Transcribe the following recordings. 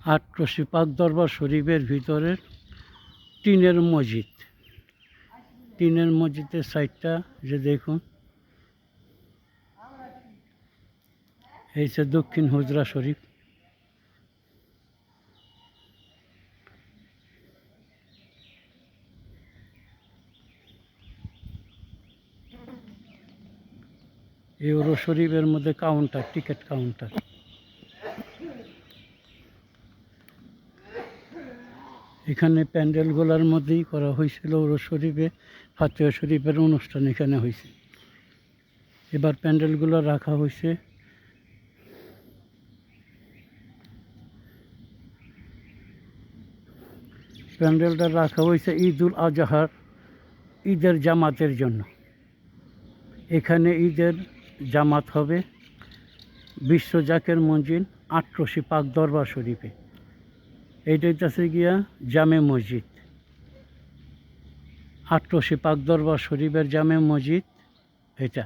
আটরশি পাক দরবার শরীফের ভিতরের টিনের মসজিদ। টিনের মসজিদের সাইডটা যে দেখুন, এই যে দক্ষিণ হুজরা শরীফ। ইউরো শরীফের মধ্যে কাউন্টার, টিকিট কাউন্টার। এখানে প্যান্ডেলগুলোর মধ্যেই করা হয়েছিল ইউরো শরীফে ফাতিহা শরীফের অনুষ্ঠান এখানে হয়েছে। এবার প্যান্ডেলগুলো রাখা হয়েছে প্যান্ডেলটা রাখা হয়েছে ঈদুল আজহার, ঈদের জামাতের জন্য। এখানে ঈদের জামাত হবে বিশ্ব জাকের মঞ্জিল আটরশি পাক দরবার শরীফে। এইটাই হচ্ছে গিয়া জামে মসজিদ, আটরশি পাক দরবার শরীফের জামে মসজিদ এটা।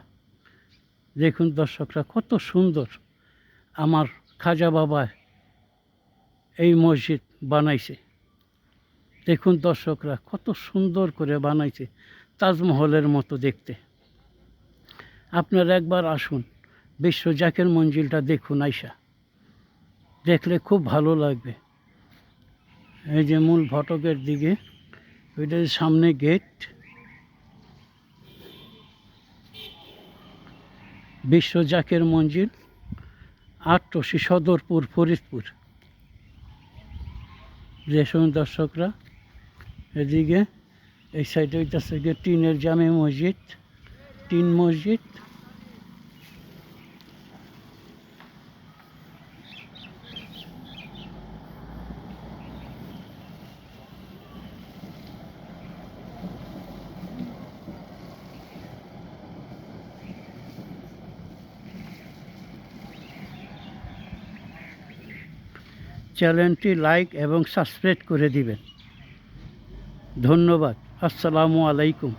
দেখুন দর্শকরা, কত সুন্দর আমার খাজা বাবা এই মসজিদ বানাইছে। দেখুন দর্শকরা, কত সুন্দর করে বানাইছে, তাজমহলের মতো দেখতে। আপনারা একবার আসুন, বিশ্ব জাকের মঞ্জিলটা দেখুন, আইসা দেখলে খুব ভালো লাগবে। এই যে মূল ফটকের দিকে, ওইটার সামনে গেট, বিশ্ব জাকের মঞ্জিল আটরশি সদরপুর, ফরিদপুর। দেখুন দর্শকরা, এদিকে এই সাইডে হইতেছে গিয়ে টিনের জামে মসজিদ, টিন মসজিদ। চ্যানেলটি লাইক এবং সাবস্ক্রাইব করে দিবেন। ধন্যবাদ। আসসালামু আলাইকুম।